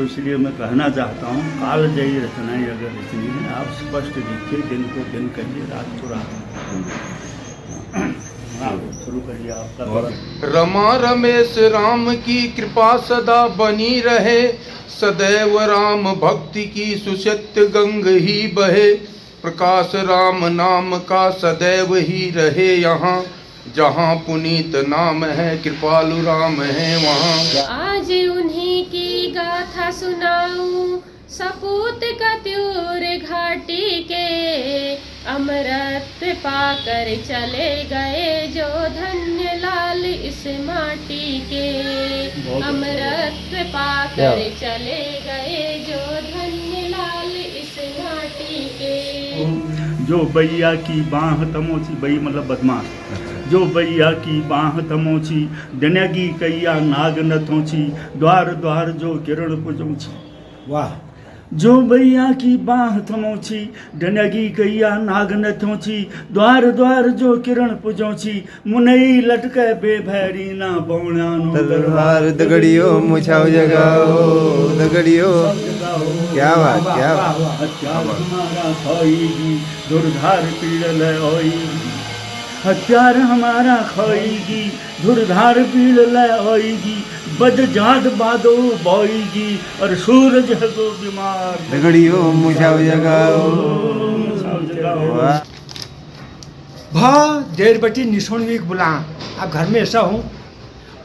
इसलिए मैं कहना चाहता हूँ, कालजयी रचनाएं अगर रचनी है, आप स्पष्ट लिखिए, दिन को दिन कहिए, रात को रात। शुरू करिए आपका। रमा रमेश राम की कृपा सदा बनी रहे, सदैव राम भक्ति की सुसत्य गंग ही बहे। प्रकाश राम नाम का सदैव ही रहे यहाँ, जहाँ पुनीत नाम है कृपालु राम है वहाँ। आज उन्हीं की गाथा सुनाऊं, सपूत कत्यूर घाटी के, अमरत्व पाकर चले गए जो धन्य लाल इस माटी के। अमरत्व पाकर चले गए जो धन्य लाल इस माटी के। जो बैया की बाह तमोची, बई मतलब बदमाश, जो बैया की बाह तमोची, डनगी कैया नाग न थोची, द्वार द्वार जो किरण पुजोची। वाह। जो बैया की बाह थमोची, डनगी कैया नाग न थोची, द्वार द्वार जो किरण पुजोची, मुनई लटके बेभैरी ना बौणानो तलवार दगड़ियो मुछाओ जगाओ, दगड़ियो। क्या बात, क्या बात। हमारा खोएगी, दुर्धार पीड़ल होएगी, हत्यार हमारा खोएगी, धुरधार पीड़ लएगी, बद जात बादो बोएगी, और सूरज है तो बीमार दगड़ियो मुझाओ जगाओ। बहुत देर बटी निशोण वीक बुला, अब घर में ऐसा हूँ,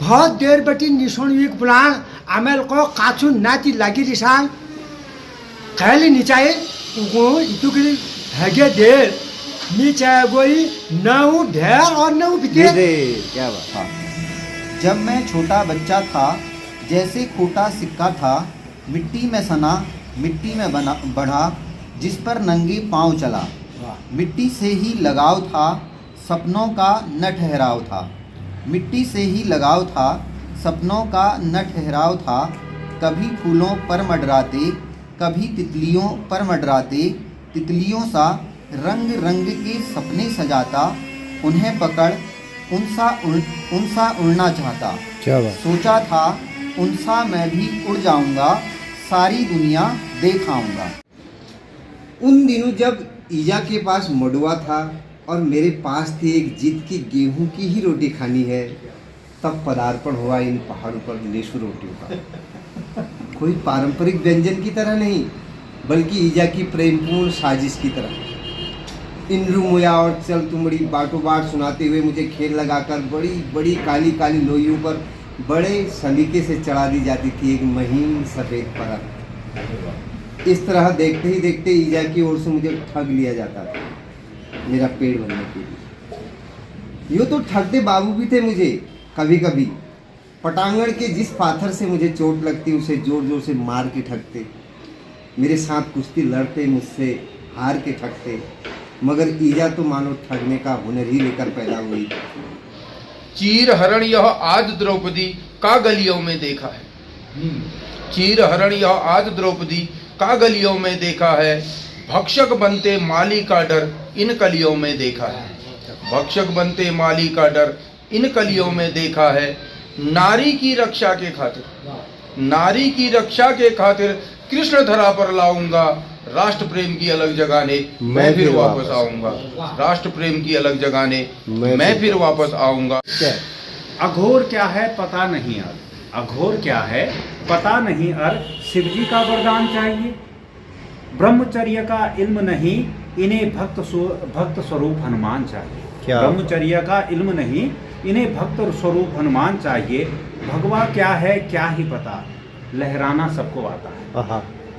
बहुत देर बटी निशोण वीक बुला, आमेल को काचू नाती लगी रिसांग, खैली निचाए, इतु के हैगे देर, नीचे गोई नऊ ढेर और नऊ बिते। क्या बात। हाँ। जब मैं छोटा बच्चा था, जैसे खोटा सिक्का था, मिट्टी में सना मिट्टी में बना बढ़ा, जिस पर नंगे पाँव चला। मिट्टी से ही लगाव था, सपनों का न ठहराव था। मिट्टी से ही लगाव था, सपनों का न ठहराव था। कभी फूलों पर मंडराते, कभी तितलियों पर मंडराते, तितलियों सा रंग रंग के सपने सजाता, उन्हें पकड़ उनसा उड़ना चाहता। क्या बात। सोचा था उनसा मैं भी उड़ जाऊंगा, सारी दुनिया देख आऊंगा। उन दिनों जब ईजा के पास मडुआ था और मेरे पास थी एक जिद की गेहूं की ही रोटी खानी है, तब पदार्पण हुआ इन पहाड़ों पर लेशु रोटियों का। कोई पारंपरिक व्यंजन की तरह नहीं, बल्कि ईजा की प्रेमपूर्ण साजिश की तरह। इंद्रू मुया और चल तुमड़ी बाटो बाट सुनाते हुए मुझे खेल लगाकर बड़ी बड़ी काली काली लोइयों पर बड़े सलीके से चढ़ा दी जाती थी एक महीन सफ़ेद परत। इस तरह देखते ही देखते ईजा की ओर से मुझे ठग लिया जाता था मेरा पेड़ भरने के लिए। यूँ तो ठगते बाबू भी थे मुझे कभी कभी। पटांगण के जिस पाथर से मुझे चोट लगती उसे जोर जोर से मार के ठगते। मेरे साथ कुश्ती लड़ते, मुझसे हार के ठगते, मगर ईजा तो मानो ठगने का हुनर ही लेकर पैदा हुई। चीर हरण यह आज द्रौपदी का गलियों में देखा है। चीर हरण यह आज द्रौपदी का गलियों में देखा है, भक्षक बनते माली का डर इन कलियों में देखा है। भक्षक बनते माली का डर इन कलियों में देखा है। नारी की रक्षा के खातिर, नारी की रक्षा के खातिर कृष्ण धरा पर लाऊंगा, राष्ट्र प्रेम की अलग जगाने मैं फिर वापस आऊंगा। राष्ट्र प्रेम की अलग जगाने मैं फिर वापस आऊंगा। अघोर क्या है पता नहीं अर, अघोर क्या है पता नहीं अर, शिव जी का वरदान चाहिए। ब्रह्मचर्य का इल्म नहीं, इन्हें भक्त स्वरूप हनुमान चाहिए। ब्रह्मचर्य का इल्म नहीं, इन्हें भक्त स्वरूप हनुमान चाहिए। भगवा क्या है क्या ही पता, लहराना सबको आता है।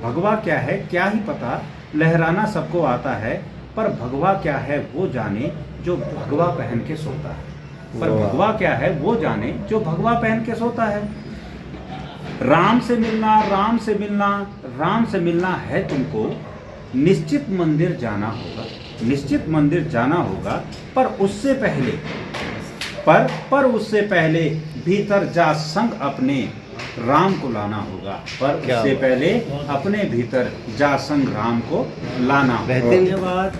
भगवा क्या है क्या ही पता, लहराना सबको आता है। पर भगवा क्या है वो जाने जो भगवा पहन के सोता है। पर भगवा क्या है वो जाने जो भगवा पहन के सोता है। राम से मिलना, राम से मिलना, राम से मिलना है तुमको, निश्चित मंदिर जाना होगा, निश्चित मंदिर जाना होगा। पर उससे पहले भीतर जा संग अपने राम को लाना होगा। पर उससे पहले अपने भीतर जा संग राम को लाना होगा। धन्यवाद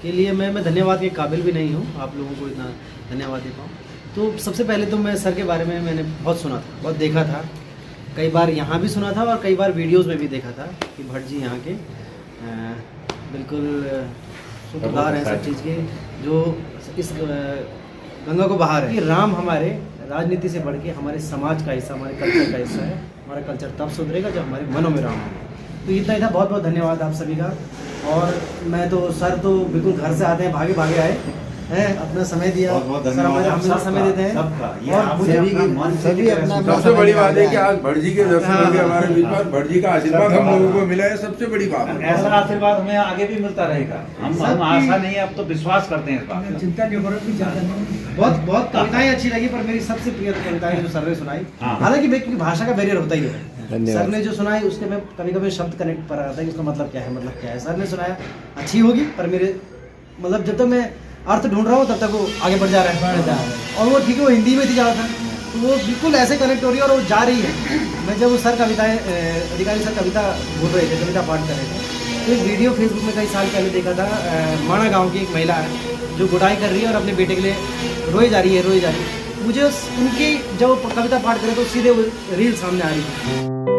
के लिए मैं धन्यवाद के काबिल भी नहीं हूँ, आप लोगों को इतना धन्यवाद दे पाऊँ। तो सबसे पहले तो मैं सर के बारे में मैंने बहुत सुना था, बहुत देखा था। कई बार यहाँ भी सुना था और कई बार वीडियोस में भी देखा था कि भट्ट जी यहाँ के बिल्कुल सूत्रधार हैं सब चीज़ के, जो इस गंगा को बहा रहे हैं। राम हमारे राजनीति से बढ़ के हमारे समाज का हिस्सा, हमारे कल्चर का हिस्सा है। हमारा कल्चर तब सुधरेगा जब हमारे मनों में राम होगा। तो इतना ही था, बहुत बहुत धन्यवाद आप सभी का। और मैं तो सर तो बिल्कुल घर से आते हैं, भागे भागे आए हैं, अपना समय दिया। सर हमारे हमेशा समय देते हैं। और सभी अपना सबसे बड़ी बात है कि आज भट्ट जी के दर्शन हो गए हमारे बीच में, भट्ट जी का आशीर्वाद हम लोगों को मिला है, सबसे बड़ी बात है। ऐसा आशीर्वाद हमें आगे भी मिलता रहेगा। हम आशा नहीं, अब तो विश्वास करते हैं इस बात पर। चिंता नहीं, और भी ज़्यादा नहीं। बहुत कविताएं अच्छी लगी, पर मेरी सबसे प्रिय कविताएं जो सर ने सुनाई, हालांकि व्यक्ति की भाषा का बैरियर होता ही है। सर ने जो सुनाई उसके मैं कभी कभी शब्द कनेक्ट कर रहा था कि उसका मतलब क्या है, मतलब क्या है। सर ने सुनाया अच्छी होगी, पर मेरे मतलब जब तक मैं अर्थ ढूंढ रहा हूँ तब तक वो आगे बढ़ जा रहा है। और वो ठीक है, वो हिंदी में थी ज़्यादा, तो वो बिल्कुल ऐसे कनेक्ट हो रही है और वो जा रही है। मैं जब वो सर कविताएं अधिकारी सर कविता बोल रहे थे, कविता पाठ कर रहे थे, तो एक वीडियो फेसबुक में कई साल पहले देखा था। माणा गाँव की एक महिला है जो गुडाई कर रही है और अपने बेटे के लिए रोई जा रही है। मुझे उनकी जब कविता पाठ करे तो सीधे वो रील सामने आ रही है।